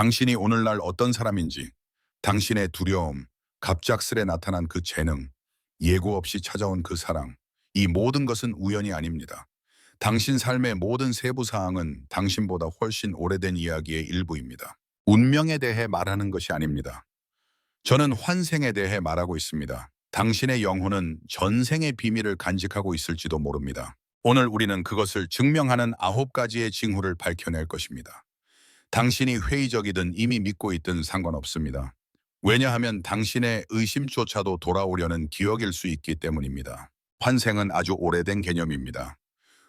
당신이 오늘날 어떤 사람인지, 당신의 두려움, 갑작스레 나타난 그 재능, 예고 없이 찾아온 그 사랑, 이 모든 것은 우연이 아닙니다. 당신 삶의 모든 세부 사항은 당신보다 훨씬 오래된 이야기의 일부입니다. 운명에 대해 말하는 것이 아닙니다. 저는 환생에 대해 말하고 있습니다. 당신의 영혼은 전생의 비밀을 간직하고 있을지도 모릅니다. 오늘 우리는 그것을 증명하는 9가지의 징후를 밝혀낼 것입니다. 당신이 회의적이든 이미 믿고 있든 상관없습니다. 왜냐하면 당신의 의심조차도 돌아오려는 기억일 수 있기 때문입니다. 환생은 아주 오래된 개념입니다.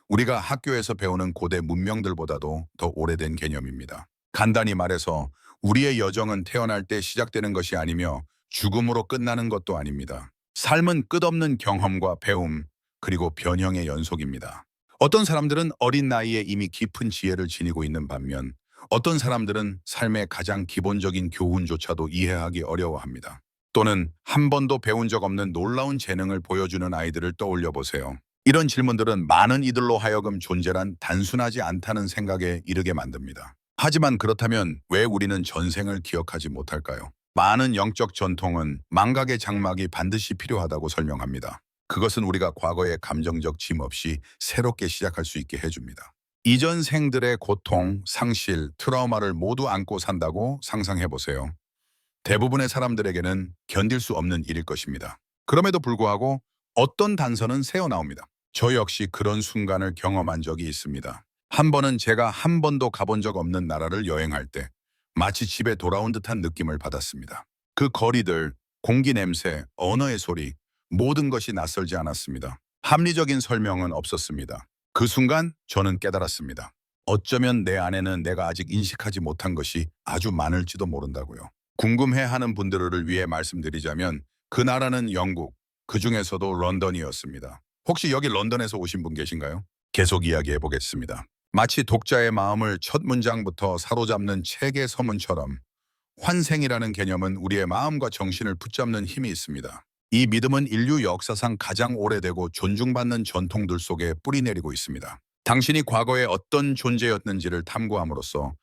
우리가 학교에서 배우는 고대 문명들보다도 더 오래된 개념입니다. 간단히 말해서 우리의 여정은 태어날 때 시작되는 것이 아니며 죽음으로 끝나는 것도 아닙니다. 삶은 끝없는 경험과 배움, 그리고 변형의 연속입니다. 어떤 사람들은 어린 나이에 이미 깊은 지혜를 지니고 있는 반면 어떤 사람들은 삶의 가장 기본적인 교훈조차도 이해하기 어려워합니다. 또는 한 번도 배운 적 없는 놀라운 재능을 보여주는 아이들을 떠올려 보세요. 이런 질문들은 많은 이들로 하여금 존재란 단순하지 않다는 생각에 이르게 만듭니다. 하지만 그렇다면 왜 우리는 전생을 기억하지 못할까요? 많은 영적 전통은 망각의 장막이 반드시 필요하다고 설명합니다. 그것은 우리가 과거의 감정적 짐 없이 새롭게 시작할 수 있게 해줍니다. 이전 생들의 고통, 상실, 트라우마를 모두 안고 산다고 상상해 보세요. 대부분의 사람들에게는 견딜 수 없는 일일 것입니다. 그럼에도 불구하고 어떤 단서는 새어나옵니다. 저 역시 그런 순간을 경험한 적이 있습니다. 한 번은 제가 한 번도 가본 적 없는 나라를 여행할 때 마치 집에 돌아온 듯한 느낌을 받았습니다. 그 거리들, 공기 냄새, 언어의 소리, 모든 것이 낯설지 않았습니다. 합리적인 설명은 없었습니다. 그 순간 저는 깨달았습니다. 어쩌면 내 안에는 내가 아직 인식하지 못한 것이 아주 많을지도 모른다고요. 궁금해하는 분들을 위해 말씀드리자면 그 나라는 영국, 그 중에서도 런던이었습니다. 혹시 여기 런던에서 오신 분 계신가요? 계속 이야기해 보겠습니다. 마치 독자의 마음을 첫 문장부터 사로잡는 책의 서문처럼 환생이라는 개념은 우리의 마음과 정신을 붙잡는 힘이 있습니다. 이 믿음은 인류 역사상 가장 오래되고 존중받는 전통들 속에 뿌리내리고 있습니다. 당신이 과거에 어떤 존재였는지를 탐구함으로써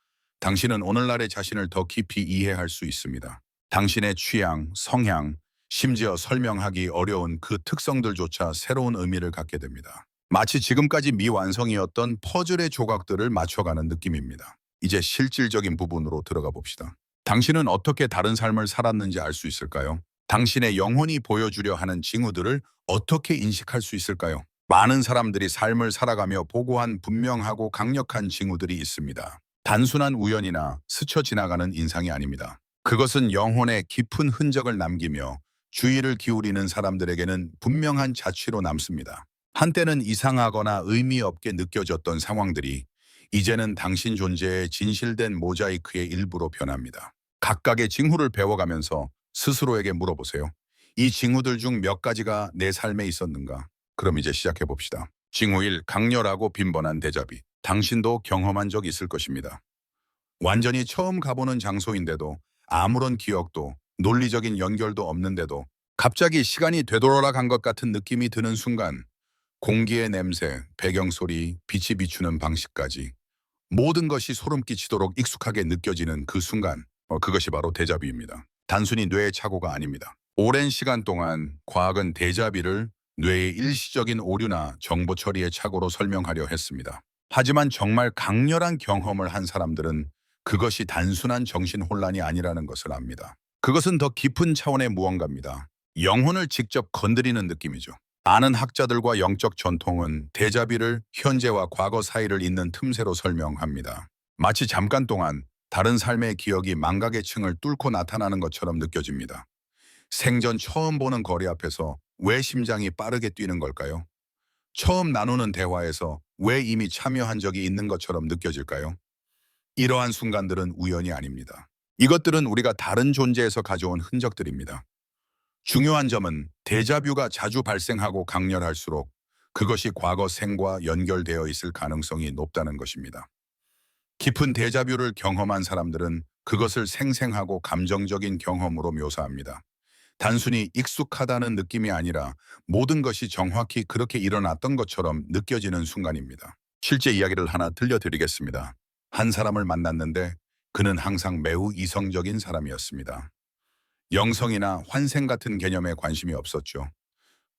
당신은 오늘날의 자신을 더 깊이 이해할 수 있습니다. 당신의 취향, 성향, 심지어 설명하기 어려운 그 특성들조차 새로운 의미를 갖게 됩니다. 마치 지금까지 미완성이었던 퍼즐의 조각들을 맞춰가는 느낌입니다. 이제 실질적인 부분으로 들어가 봅시다. 당신은 어떻게 다른 삶을 살았는지 알 수 있을까요? 당신의 영혼이 보여주려 하는 징후들을 어떻게 인식할 수 있을까요? 많은 사람들이 삶을 살아가며 보고한 분명하고 강력한 징후들이 있습니다. 단순한 우연이나 스쳐 지나가는 인상이 아닙니다. 그것은 영혼에 깊은 흔적을 남기며 주의를 기울이는 사람들에게는 분명한 자취로 남습니다. 한때는 이상하거나 의미 없게 느껴졌던 상황들이 이제는 당신 존재의 진실된 모자이크의 일부로 변합니다. 각각의 징후를 배워가면서 스스로에게 물어보세요. 이 징후들 중 몇 가지가 내 삶에 있었는가? 그럼 이제 시작해 봅시다. 징후 1. 강렬하고 빈번한 데자비. 당신도 경험한 적 있을 것입니다. 완전히 처음 가보는 장소인데도 아무런 기억도 논리적인 연결도 없는데도 갑자기 시간이 되돌아간 것 같은 느낌이 드는 순간, 공기의 냄새, 배경소리, 빛이 비추는 방식까지 모든 것이 소름 끼치도록 익숙하게 느껴지는 그 순간, 그것이 바로 데자비입니다. 단순히 뇌의 착오가 아닙니다. 오랜 시간 동안 과학은 데자비를 뇌의 일시적인 오류나 정보 처리의 착오로 설명하려 했습니다. 하지만 정말 강렬한 경험을 한 사람들은 그것이 단순한 정신혼란이 아니라는 것을 압니다. 그것은 더 깊은 차원의 무언가입니다. 영혼을 직접 건드리는 느낌이죠. 많은 학자들과 영적 전통은 데자비를 현재와 과거 사이를 잇는 틈새로 설명합니다. 마치 잠깐 동안 다른 삶의 기억이 망각의 층을 뚫고 나타나는 것처럼 느껴집니다. 생전 처음 보는 거리 앞에서 왜 심장이 빠르게 뛰는 걸까요? 처음 나누는 대화에서 왜 이미 참여한 적이 있는 것처럼 느껴질까요? 이러한 순간들은 우연이 아닙니다. 이것들은 우리가 다른 존재에서 가져온 흔적들입니다. 중요한 점은 데자뷰가 자주 발생하고 강렬할수록 그것이 과거 생과 연결되어 있을 가능성이 높다는 것입니다. 깊은 데자뷰를 경험한 사람들은 그것을 생생하고 감정적인 경험으로 묘사합니다. 단순히 익숙하다는 느낌이 아니라 모든 것이 정확히 그렇게 일어났던 것처럼 느껴지는 순간입니다. 실제 이야기를 하나 들려드리겠습니다. 한 사람을 만났는데 그는 항상 매우 이성적인 사람이었습니다. 영성이나 환생 같은 개념에 관심이 없었죠.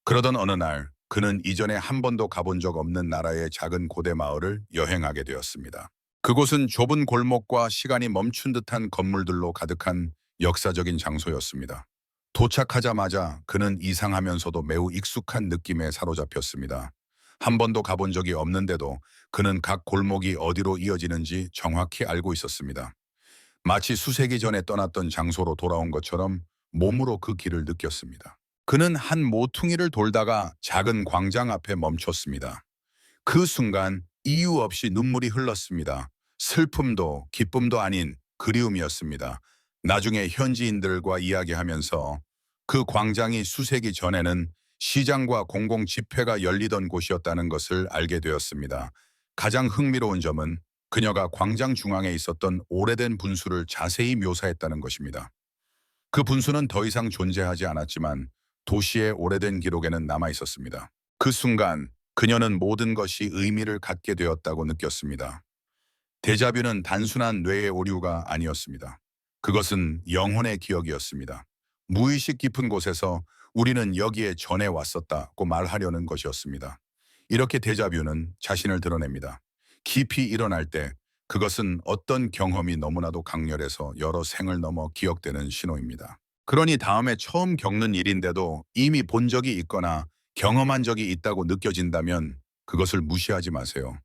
그러던 어느 날 그는 이전에 한 번도 가본 적 없는 나라의 작은 고대 마을을 여행하게 되었습니다. 그곳은 좁은 골목과 시간이 멈춘 듯한 건물들로 가득한 역사적인 장소였습니다. 도착하자마자 그는 이상하면서도 매우 익숙한 느낌에 사로잡혔습니다. 한 번도 가본 적이 없는데도 그는 각 골목이 어디로 이어지는지 정확히 알고 있었습니다. 마치 수세기 전에 떠났던 장소로 돌아온 것처럼 몸으로 그 길을 느꼈습니다. 그는 한 모퉁이를 돌다가 작은 광장 앞에 멈췄습니다. 그 순간 이유 없이 눈물이 흘렀습니다. 슬픔도 기쁨도 아닌 그리움이었습니다. 나중에 현지인들과 이야기하면서 그 광장이 수세기 전에는 시장과 공공 집회가 열리던 곳이었다는 것을 알게 되었습니다. 가장 흥미로운 점은 그녀가 광장 중앙에 있었던 오래된 분수를 자세히 묘사했다는 것입니다. 그 분수는 더 이상 존재하지 않았지만 도시의 오래된 기록에는 남아 있었습니다. 그 순간 그녀는 모든 것이 의미를 갖게 되었다고 느꼈습니다. 데자뷰는 단순한 뇌의 오류가 아니었습니다. 그것은 영혼의 기억이었습니다. 무의식 깊은 곳에서 우리는 여기에 전에 왔었다고 말하려는 것이었습니다. 이렇게 데자뷰는 자신을 드러냅니다. 깊이 일어날 때 그것은 어떤 경험이 너무나도 강렬해서 여러 생을 넘어 기억되는 신호입니다. 그러니 다음에 처음 겪는 일인데도 이미 본 적이 있거나 경험한 적이 있다고 느껴진다면 그것을 무시하지 마세요.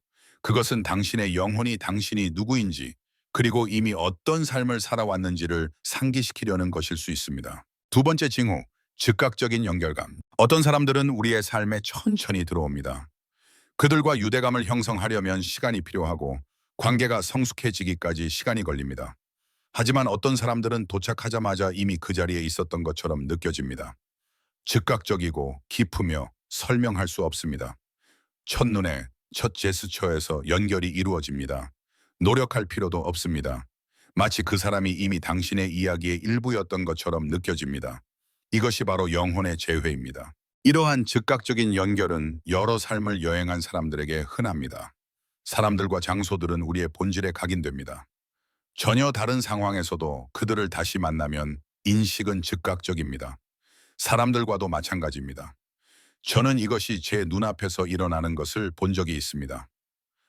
그것은 당신의 영혼이 당신이 누구인지 그리고 이미 어떤 삶을 살아왔는지를 상기시키려는 것일 수 있습니다. 두 번째 징후, 즉각적인 연결감. 어떤 사람들은 우리의 삶에 천천히 들어옵니다. 그들과 유대감을 형성하려면 시간이 필요하고 관계가 성숙해지기까지 시간이 걸립니다. 하지만 어떤 사람들은 도착하자마자 이미 그 자리에 있었던 것처럼 느껴집니다. 즉각적이고 깊으며 설명할 수 없습니다. 첫눈에 첫 제스처에서 연결이 이루어집니다. 노력할 필요도 없습니다. 마치 그 사람이 이미 당신의 이야기의 일부였던 것처럼 느껴집니다. 이것이 바로 영혼의 재회입니다. 이러한 즉각적인 연결은 여러 삶을 여행한 사람들에게 흔합니다. 사람들과 장소들은 우리의 본질에 각인됩니다. 전혀 다른 상황에서도 그들을 다시 만나면 인식은 즉각적입니다. 사람들과도 마찬가지입니다. 저는 이것이 제 눈앞에서 일어나는 것을 본 적이 있습니다.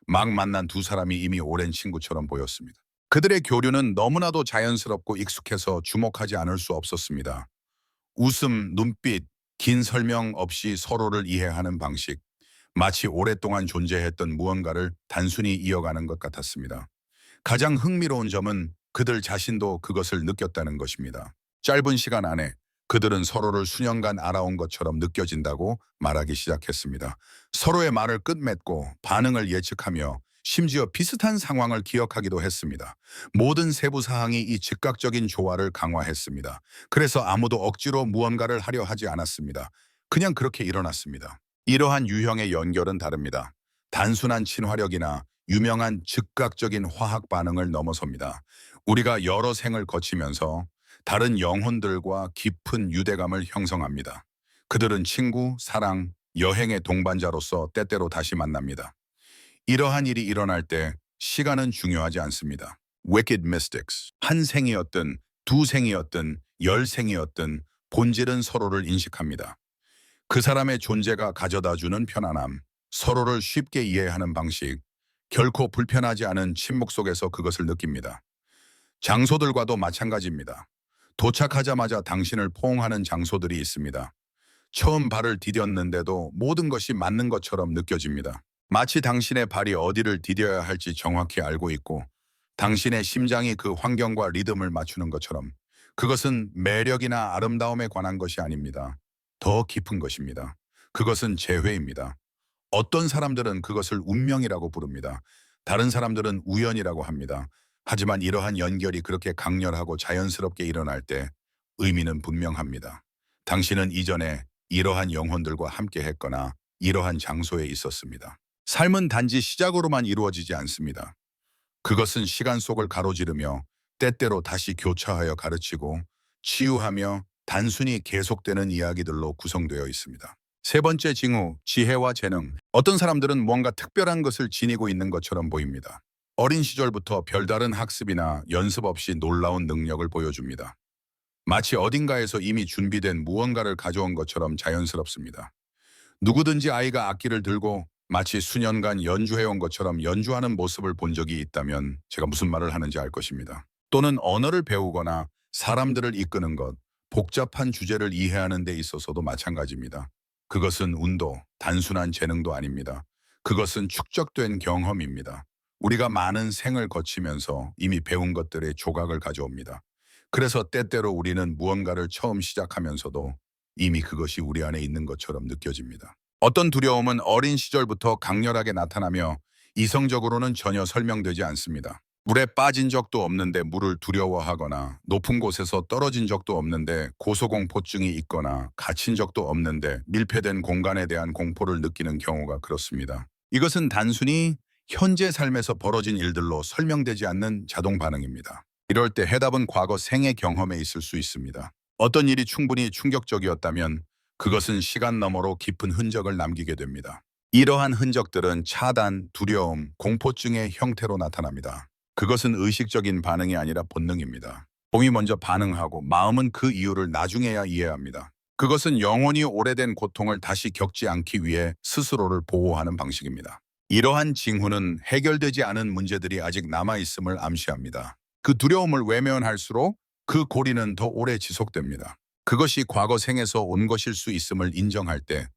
막 만난 두 사람이 이미 오랜 친구처럼 보였습니다. 그들의 교류는 너무나도 자연스럽고 익숙해서 주목하지 않을 수 없었습니다. 웃음, 눈빛, 긴 설명 없이 서로를 이해하는 방식, 마치 오랫동안 존재했던 무언가를 단순히 이어가는 것 같았습니다. 가장 흥미로운 점은 그들 자신도 그것을 느꼈다는 것입니다. 짧은 시간 안에 그들은 서로를 수년간 알아온 것처럼 느껴진다고 말하기 시작했습니다. 서로의 말을 끝맺고 반응을 예측하며 심지어 비슷한 상황을 기억하기도 했습니다. 모든 세부 사항이 이 즉각적인 조화를 강화했습니다. 그래서 아무도 억지로 무언가를 하려 하지 않았습니다. 그냥 그렇게 일어났습니다. 이러한 유형의 연결은 다릅니다. 단순한 친화력이나 유명한 즉각적인 화학 반응을 넘어섭니다. 우리가 여러 생을 거치면서 다른 영혼들과 깊은 유대감을 형성합니다. 그들은 친구, 사랑, 여행의 동반자로서 때때로 다시 만납니다. 이러한 일이 일어날 때 시간은 중요하지 않습니다. Wicked Mystics. 한 생이었든 두 생이었든 열 생이었든 본질은 서로를 인식합니다. 그 사람의 존재가 가져다주는 편안함, 서로를 쉽게 이해하는 방식, 결코 불편하지 않은 침묵 속에서 그것을 느낍니다. 장소들과도 마찬가지입니다. 도착하자마자 당신을 포옹하는 장소들이 있습니다. 처음 발을 디뎠는데도 모든 것이 맞는 것처럼 느껴집니다. 마치 당신의 발이 어디를 디뎌야 할지 정확히 알고 있고 당신의 심장이 그 환경과 리듬을 맞추는 것처럼 그것은 매력이나 아름다움에 관한 것이 아닙니다. 더 깊은 것입니다. 그것은 재회입니다. 어떤 사람들은 그것을 운명이라고 부릅니다. 다른 사람들은 우연이라고 합니다. 하지만 이러한 연결이 그렇게 강렬하고 자연스럽게 일어날 때 의미는 분명합니다. 당신은 이전에 이러한 영혼들과 함께 했거나 이러한 장소에 있었습니다. 삶은 단지 시작으로만 이루어지지 않습니다. 그것은 시간 속을 가로지르며 때때로 다시 교차하여 가르치고 치유하며 단순히 계속되는 이야기들로 구성되어 있습니다. 세 번째 징후, 지혜와 재능. 어떤 사람들은 뭔가 특별한 것을 지니고 있는 것처럼 보입니다. 어린 시절부터 별다른 학습이나 연습 없이 놀라운 능력을 보여줍니다. 마치 어딘가에서 이미 준비된 무언가를 가져온 것처럼 자연스럽습니다. 누구든지 아이가 악기를 들고 마치 수년간 연주해온 것처럼 연주하는 모습을 본 적이 있다면 제가 무슨 말을 하는지 알 것입니다. 또는 언어를 배우거나 사람들을 이끄는 것, 복잡한 주제를 이해하는 데 있어서도 마찬가지입니다. 그것은 운도, 단순한 재능도 아닙니다. 그것은 축적된 경험입니다. 우리가 많은 생을 거치면서 이미 배운 것들의 조각을 가져옵니다. 그래서 때때로 우리는 무언가를 처음 시작하면서도 이미 그것이 우리 안에 있는 것처럼 느껴집니다. 어떤 두려움은 어린 시절부터 강렬하게 나타나며 이성적으로는 전혀 설명되지 않습니다. 물에 빠진 적도 없는데 물을 두려워하거나 높은 곳에서 떨어진 적도 없는데 고소공포증이 있거나 갇힌 적도 없는데 밀폐된 공간에 대한 공포를 느끼는 경우가 그렇습니다. 이것은 단순히 현재 삶에서 벌어진 일들로 설명되지 않는 자동 반응입니다. 이럴 때 해답은 과거 생애 경험에 있을 수 있습니다. 어떤 일이 충분히 충격적이었다면 그것은 시간 너머로 깊은 흔적을 남기게 됩니다. 이러한 흔적들은 차단, 두려움, 공포증의 형태로 나타납니다. 그것은 의식적인 반응이 아니라 본능입니다. 몸이 먼저 반응하고 마음은 그 이유를 나중에야 이해합니다. 그것은 영원히 오래된 고통을 다시 겪지 않기 위해 스스로를 보호하는 방식입니다. 이러한 징후는 해결되지 않은 문제들이 아직 남아있음을 암시합니다. 그 두려움을 외면할수록 그 고리는 더 오래 지속됩니다. 그것이 과거 생에서 온 것일 수 있음을 인정할 때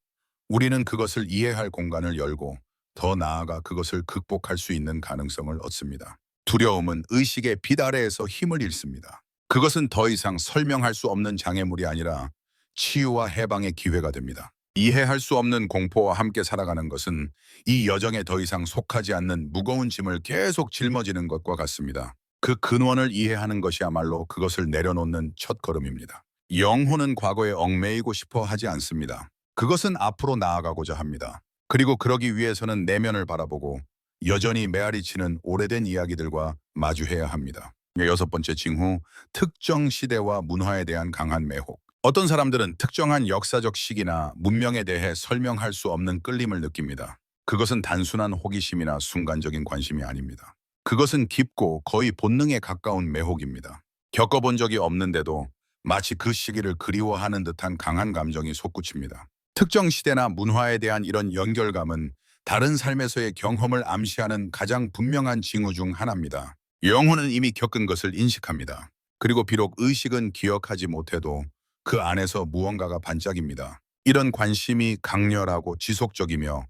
우리는 그것을 이해할 공간을 열고 더 나아가 그것을 극복할 수 있는 가능성을 얻습니다. 두려움은 의식의 빛 아래에서 힘을 잃습니다. 그것은 더 이상 설명할 수 없는 장애물이 아니라 치유와 해방의 기회가 됩니다. 이해할 수 없는 공포와 함께 살아가는 것은 이 여정에 더 이상 속하지 않는 무거운 짐을 계속 짊어지는 것과 같습니다. 그 근원을 이해하는 것이야말로 그것을 내려놓는 첫걸음입니다. 영혼은 과거에 얽매이고 싶어 하지 않습니다. 그것은 앞으로 나아가고자 합니다. 그리고 그러기 위해서는 내면을 바라보고 여전히 메아리치는 오래된 이야기들과 마주해야 합니다. 여섯 번째 징후, 특정 시대와 문화에 대한 강한 매혹. 어떤 사람들은 특정한 역사적 시기나 문명에 대해 설명할 수 없는 끌림을 느낍니다. 그것은 단순한 호기심이나 순간적인 관심이 아닙니다. 그것은 깊고 거의 본능에 가까운 매혹입니다. 겪어본 적이 없는데도 마치 그 시기를 그리워하는 듯한 강한 감정이 솟구칩니다. 특정 시대나 문화에 대한 이런 연결감은 다른 삶에서의 경험을 암시하는 가장 분명한 징후 중 하나입니다. 영혼은 이미 겪은 것을 인식합니다. 그리고 비록 의식은 기억하지 못해도 그 안에서 무언가가 반짝입니다. 이런 관심이 강렬하고 지속적이며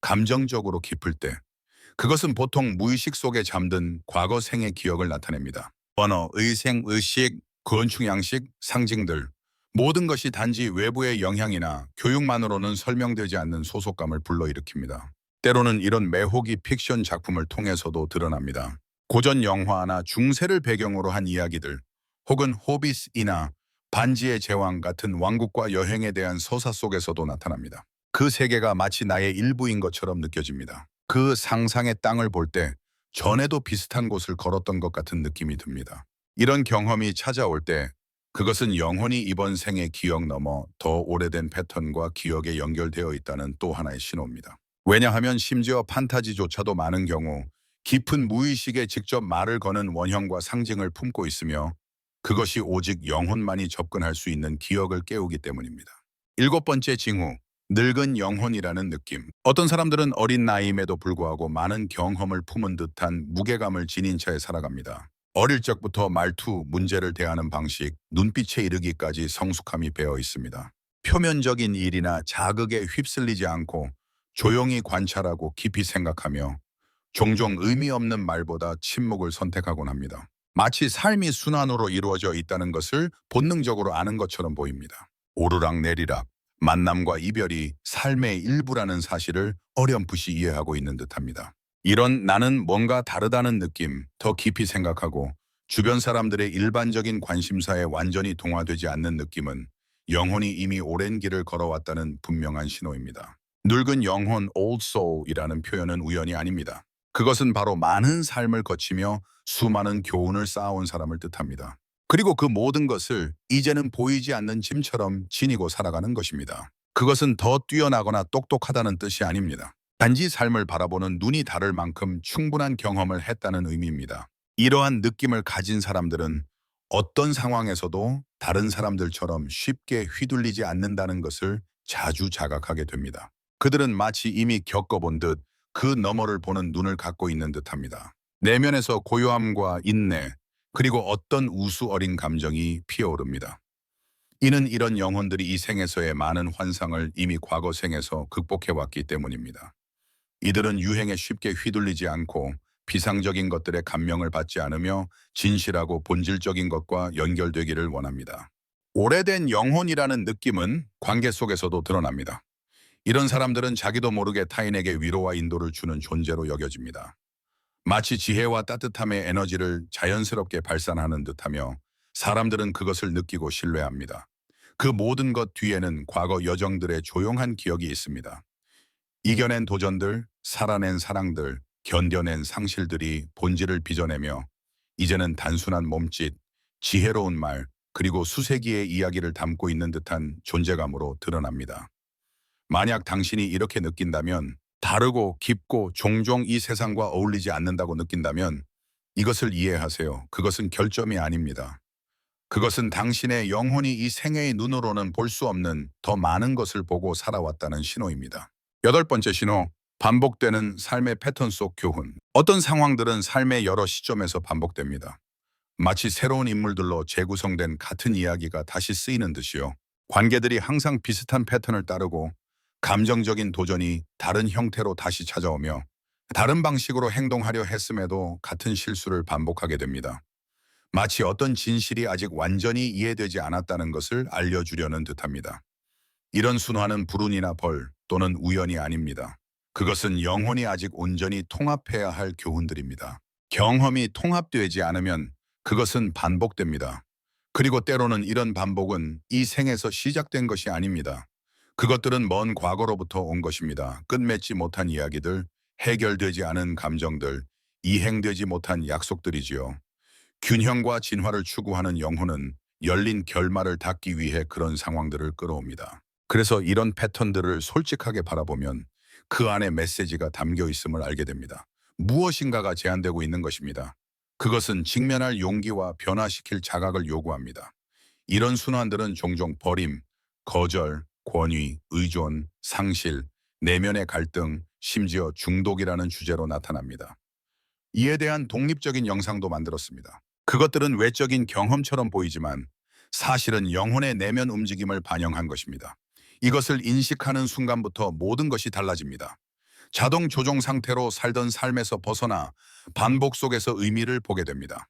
감정적으로 깊을 때 그것은 보통 무의식 속에 잠든 과거 생의 기억을 나타냅니다. 언어, 의생, 의식, 건축 양식, 상징들 모든 것이 단지 외부의 영향이나 교육만으로는 설명되지 않는 소속감을 불러일으킵니다. 때로는 이런 매혹이 픽션 작품을 통해서도 드러납니다. 고전 영화나 중세를 배경으로 한 이야기들 혹은 호빗이나 반지의 제왕 같은 왕국과 여행에 대한 서사 속에서도 나타납니다. 그 세계가 마치 나의 일부인 것처럼 느껴집니다. 그 상상의 땅을 볼 때 전에도 비슷한 곳을 걸었던 것 같은 느낌이 듭니다. 이런 경험이 찾아올 때 그것은 영혼이 이번 생의 기억 넘어 더 오래된 패턴과 기억에 연결되어 있다는 또 하나의 신호입니다. 왜냐하면 심지어 판타지조차도 많은 경우 깊은 무의식에 직접 말을 거는 원형과 상징을 품고 있으며 그것이 오직 영혼만이 접근할 수 있는 기억을 깨우기 때문입니다. 일곱 번째 징후, 늙은 영혼이라는 느낌. 어떤 사람들은 어린 나이임에도 불구하고 많은 경험을 품은 듯한 무게감을 지닌 채 살아갑니다. 어릴 적부터 말투, 문제를 대하는 방식, 눈빛에 이르기까지 성숙함이 배어 있습니다. 표면적인 일이나 자극에 휩쓸리지 않고 조용히 관찰하고 깊이 생각하며 종종 의미 없는 말보다 침묵을 선택하곤 합니다. 마치 삶이 순환으로 이루어져 있다는 것을 본능적으로 아는 것처럼 보입니다. 오르락 내리락, 만남과 이별이 삶의 일부라는 사실을 어렴풋이 이해하고 있는 듯합니다. 이런 나는 뭔가 다르다는 느낌, 더 깊이 생각하고 주변 사람들의 일반적인 관심사에 완전히 동화되지 않는 느낌은 영혼이 이미 오랜 길을 걸어왔다는 분명한 신호입니다. 늙은 영혼, old soul이라는 표현은 우연이 아닙니다. 그것은 바로 많은 삶을 거치며 수많은 교훈을 쌓아온 사람을 뜻합니다. 그리고 그 모든 것을 이제는 보이지 않는 짐처럼 지니고 살아가는 것입니다. 그것은 더 뛰어나거나 똑똑하다는 뜻이 아닙니다. 단지 삶을 바라보는 눈이 다를 만큼 충분한 경험을 했다는 의미입니다. 이러한 느낌을 가진 사람들은 어떤 상황에서도 다른 사람들처럼 쉽게 휘둘리지 않는다는 것을 자주 자각하게 됩니다. 그들은 마치 이미 겪어본 듯 그 너머를 보는 눈을 갖고 있는 듯합니다. 내면에서 고요함과 인내, 그리고 어떤 우수 어린 감정이 피어오릅니다. 이는 이런 영혼들이 이 생에서의 많은 환상을 이미 과거 생에서 극복해왔기 때문입니다. 이들은 유행에 쉽게 휘둘리지 않고 비상적인 것들에 감명을 받지 않으며 진실하고 본질적인 것과 연결되기를 원합니다. 오래된 영혼이라는 느낌은 관계 속에서도 드러납니다. 이런 사람들은 자기도 모르게 타인에게 위로와 인도를 주는 존재로 여겨집니다. 마치 지혜와 따뜻함의 에너지를 자연스럽게 발산하는 듯하며 사람들은 그것을 느끼고 신뢰합니다. 그 모든 것 뒤에는 과거 여정들의 조용한 기억이 있습니다. 이겨낸 도전들, 살아낸 사랑들, 견뎌낸 상실들이 본질을 빚어내며 이제는 단순한 몸짓, 지혜로운 말, 그리고 수세기의 이야기를 담고 있는 듯한 존재감으로 드러납니다. 만약 당신이 이렇게 느낀다면, 다르고 깊고 종종 이 세상과 어울리지 않는다고 느낀다면 이것을 이해하세요. 그것은 결점이 아닙니다. 그것은 당신의 영혼이 이 생애의 눈으로는 볼 수 없는 더 많은 것을 보고 살아왔다는 신호입니다. 여덟 번째 신호, 반복되는 삶의 패턴 속 교훈. 어떤 상황들은 삶의 여러 시점에서 반복됩니다. 마치 새로운 인물들로 재구성된 같은 이야기가 다시 쓰이는 듯이요. 관계들이 항상 비슷한 패턴을 따르고 감정적인 도전이 다른 형태로 다시 찾아오며 다른 방식으로 행동하려 했음에도 같은 실수를 반복하게 됩니다. 마치 어떤 진실이 아직 완전히 이해되지 않았다는 것을 알려주려는 듯합니다. 이런 순환은 불운이나 벌 또는 우연이 아닙니다. 그것은 영혼이 아직 온전히 통합해야 할 교훈들입니다. 경험이 통합되지 않으면 그것은 반복됩니다. 그리고 때로는 이런 반복은 이 생에서 시작된 것이 아닙니다. 그것들은 먼 과거로부터 온 것입니다. 끝맺지 못한 이야기들, 해결되지 않은 감정들, 이행되지 못한 약속들이지요. 균형과 진화를 추구하는 영혼은 열린 결말을 닫기 위해 그런 상황들을 끌어옵니다. 그래서 이런 패턴들을 솔직하게 바라보면 그 안에 메시지가 담겨 있음을 알게 됩니다. 무엇인가가 제한되고 있는 것입니다. 그것은 직면할 용기와 변화시킬 자각을 요구합니다. 이런 순환들은 종종 버림, 거절, 권위, 의존, 상실, 내면의 갈등, 심지어 중독이라는 주제로 나타납니다. 이에 대한 독립적인 영상도 만들었습니다. 그것들은 외적인 경험처럼 보이지만 사실은 영혼의 내면 움직임을 반영한 것입니다. 이것을 인식하는 순간부터 모든 것이 달라집니다. 자동 조종 상태로 살던 삶에서 벗어나 반복 속에서 의미를 보게 됩니다.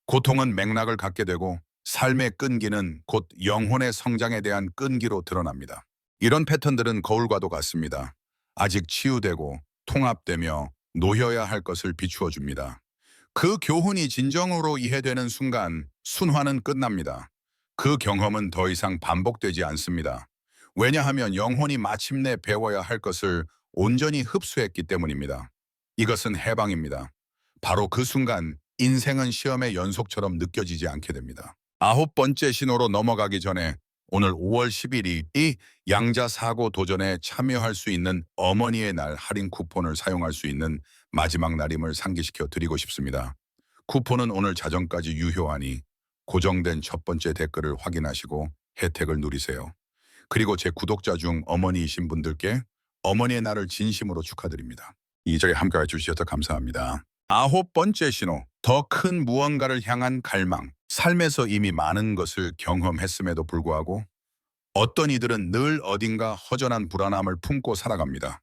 고통은 맥락을 갖게 되고 삶의 끈기는 곧 영혼의 성장에 대한 끈기로 드러납니다. 이런 패턴들은 거울과도 같습니다. 아직 치유되고 통합되며 놓여야 할 것을 비추어 줍니다. 그 교훈이 진정으로 이해되는 순간 순환은 끝납니다. 그 경험은 더 이상 반복되지 않습니다. 왜냐하면 영혼이 마침내 배워야 할 것을 온전히 흡수했기 때문입니다. 이것은 해방입니다. 바로 그 순간 인생은 시험의 연속처럼 느껴지지 않게 됩니다. 아홉 번째 신호로 넘어가기 전에 오늘 5월 10일이 이 양자사고 도전에 참여할 수 있는 어머니의 날 할인 쿠폰을 사용할 수 있는 마지막 날임을 상기시켜 드리고 싶습니다. 쿠폰은 오늘 자정까지 유효하니 고정된 첫 번째 댓글을 확인하시고 혜택을 누리세요. 그리고 제 구독자 중 어머니이신 분들께 어머니의 날을 진심으로 축하드립니다. 이 자리에 함께해 주셔서 감사합니다. 아홉 번째 신호, 더 큰 무언가를 향한 갈망. 삶에서 이미 많은 것을 경험했음에도 불구하고 어떤 이들은 늘 어딘가 허전한 불안함을 품고 살아갑니다.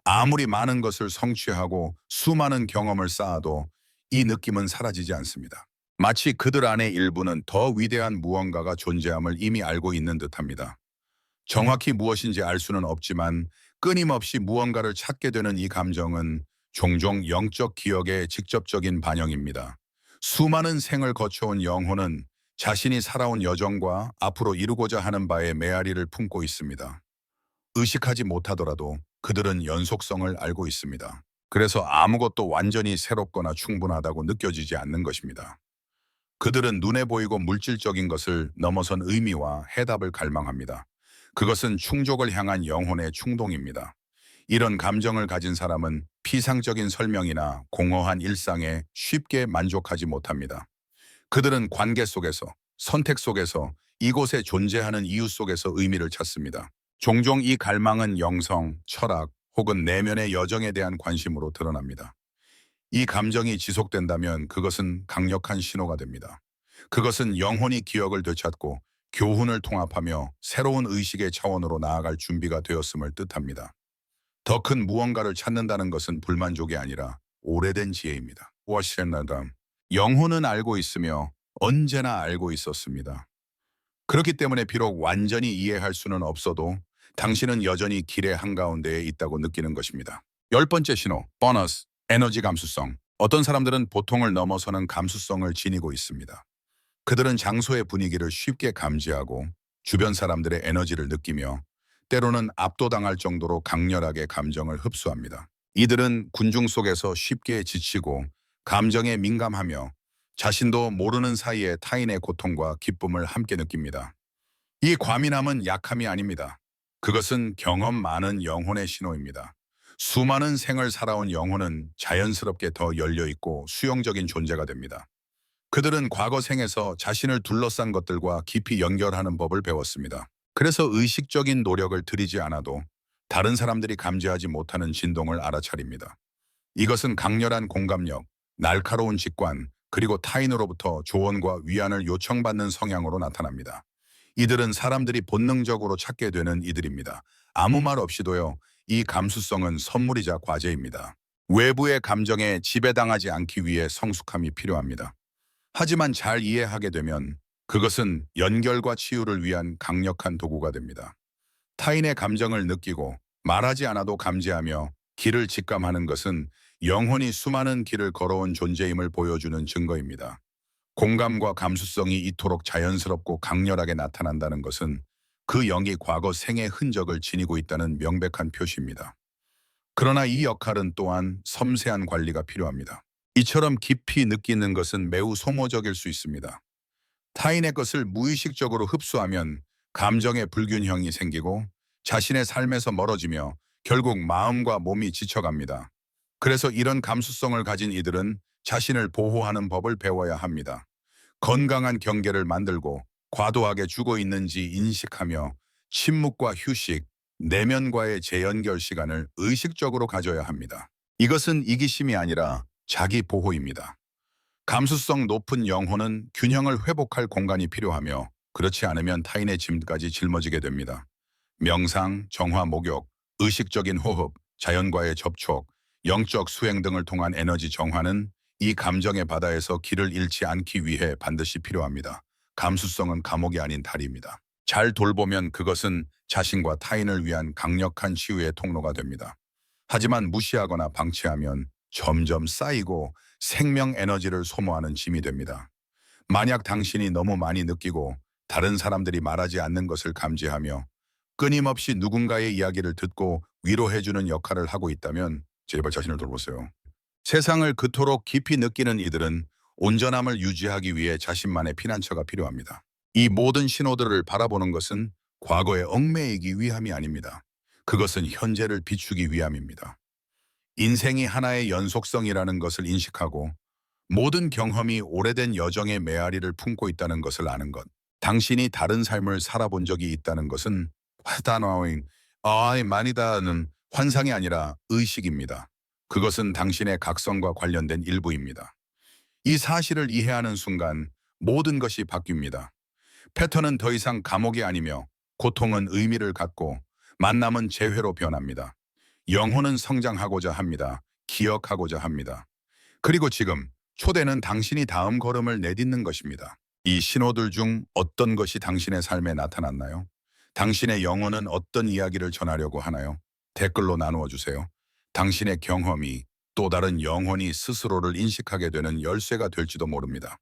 아무리 많은 것을 성취하고 수많은 경험을 쌓아도 이 느낌은 사라지지 않습니다. 마치 그들 안의 일부는 더 위대한 무언가가 존재함을 이미 알고 있는 듯합니다. 정확히 무엇인지 알 수는 없지만 끊임없이 무언가를 찾게 되는 이 감정은 종종 영적 기억의 직접적인 반영입니다. 수많은 생을 거쳐온 영혼은 자신이 살아온 여정과 앞으로 이루고자 하는 바의 메아리를 품고 있습니다. 의식하지 못하더라도 그들은 연속성을 알고 있습니다. 그래서 아무것도 완전히 새롭거나 충분하다고 느껴지지 않는 것입니다. 그들은 눈에 보이고 물질적인 것을 넘어선 의미와 해답을 갈망합니다. 그것은 충족을 향한 영혼의 충동입니다. 이런 감정을 가진 사람은 피상적인 설명이나 공허한 일상에 쉽게 만족하지 못합니다. 그들은 관계 속에서, 선택 속에서, 이곳에 존재하는 이유 속에서 의미를 찾습니다. 종종 이 갈망은 영성, 철학 혹은 내면의 여정에 대한 관심으로 드러납니다. 이 감정이 지속된다면 그것은 강력한 신호가 됩니다. 그것은 영혼이 기억을 되찾고 교훈을 통합하며 새로운 의식의 차원으로 나아갈 준비가 되었음을 뜻합니다. 더 큰 무언가를 찾는다는 것은 불만족이 아니라 오래된 지혜입니다. 워시나담. 영혼은 알고 있으며 언제나 알고 있었습니다. 그렇기 때문에 비록 완전히 이해할 수는 없어도 당신은 여전히 길의 한가운데에 있다고 느끼는 것입니다. 열 번째 신호, 보너스, 에너지 감수성. 어떤 사람들은 보통을 넘어서는 감수성을 지니고 있습니다. 그들은 장소의 분위기를 쉽게 감지하고 주변 사람들의 에너지를 느끼며 때로는 압도당할 정도로 강렬하게 감정을 흡수합니다. 이들은 군중 속에서 쉽게 지치고 감정에 민감하며 자신도 모르는 사이에 타인의 고통과 기쁨을 함께 느낍니다. 이 과민함은 약함이 아닙니다. 그것은 경험 많은 영혼의 신호입니다. 수많은 생을 살아온 영혼은 자연스럽게 더 열려있고 수용적인 존재가 됩니다. 그들은 과거 생에서 자신을 둘러싼 것들과 깊이 연결하는 법을 배웠습니다. 그래서 의식적인 노력을 들이지 않아도 다른 사람들이 감지하지 못하는 진동을 알아차립니다. 이것은 강렬한 공감력, 날카로운 직관, 그리고 타인으로부터 조언과 위안을 요청받는 성향으로 나타납니다. 이들은 사람들이 본능적으로 찾게 되는 이들입니다. 아무 말 없이도요, 이 감수성은 선물이자 과제입니다. 외부의 감정에 지배당하지 않기 위해 성숙함이 필요합니다. 하지만 잘 이해하게 되면 그것은 연결과 치유를 위한 강력한 도구가 됩니다. 타인의 감정을 느끼고 말하지 않아도 감지하며 길을 직감하는 것은 영혼이 수많은 길을 걸어온 존재임을 보여주는 증거입니다. 공감과 감수성이 이토록 자연스럽고 강렬하게 나타난다는 것은 그 영이 과거 생의 흔적을 지니고 있다는 명백한 표시입니다. 그러나 이 역할은 또한 섬세한 관리가 필요합니다. 이처럼 깊이 느끼는 것은 매우 소모적일 수 있습니다. 타인의 것을 무의식적으로 흡수하면 감정의 불균형이 생기고 자신의 삶에서 멀어지며 결국 마음과 몸이 지쳐갑니다. 그래서 이런 감수성을 가진 이들은 자신을 보호하는 법을 배워야 합니다. 건강한 경계를 만들고 과도하게 죽어 있는지 인식하며 침묵과 휴식, 내면과의 재연결 시간을 의식적으로 가져야 합니다. 이것은 이기심이 아니라 자기 보호입니다. 감수성 높은 영혼은 균형을 회복할 공간이 필요하며 그렇지 않으면 타인의 짐까지 짊어지게 됩니다. 명상, 정화 목욕, 의식적인 호흡, 자연과의 접촉, 영적 수행 등을 통한 에너지 정화는 이 감정의 바다에서 길을 잃지 않기 위해 반드시 필요합니다. 감수성은 감옥이 아닌 다리입니다. 잘 돌보면 그것은 자신과 타인을 위한 강력한 치유의 통로가 됩니다. 하지만 무시하거나 방치하면 점점 쌓이고 생명 에너지를 소모하는 짐이 됩니다. 만약 당신이 너무 많이 느끼고 다른 사람들이 말하지 않는 것을 감지하며 끊임없이 누군가의 이야기를 듣고 위로해주는 역할을 하고 있다면 제발 자신을 돌보세요. 세상을 그토록 깊이 느끼는 이들은 온전함을 유지하기 위해 자신만의 피난처가 필요합니다. 이 모든 신호들을 바라보는 것은 과거에 얽매이기 위함이 아닙니다. 그것은 현재를 비추기 위함입니다. 인생이 하나의 연속성이라는 것을 인식하고 모든 경험이 오래된 여정의 메아리를 품고 있다는 것을 아는 것. 당신이 다른 삶을 살아본 적이 있다는 것은 많이다는 환상이 아니라 의식입니다. 그것은 당신의 각성과 관련된 일부입니다. 이 사실을 이해하는 순간 모든 것이 바뀝니다. 패턴은 더 이상 감옥이 아니며 고통은 의미를 갖고 만남은 재회로 변합니다. 영혼은 성장하고자 합니다. 기억하고자 합니다. 그리고 지금 초대는 당신이 다음 걸음을 내딛는 것입니다. 이 신호들 중 어떤 것이 당신의 삶에 나타났나요? 당신의 영혼은 어떤 이야기를 전하려고 하나요? 댓글로 나누어 주세요. 당신의 경험이 또 다른 영혼이 스스로를 인식하게 되는 열쇠가 될지도 모릅니다.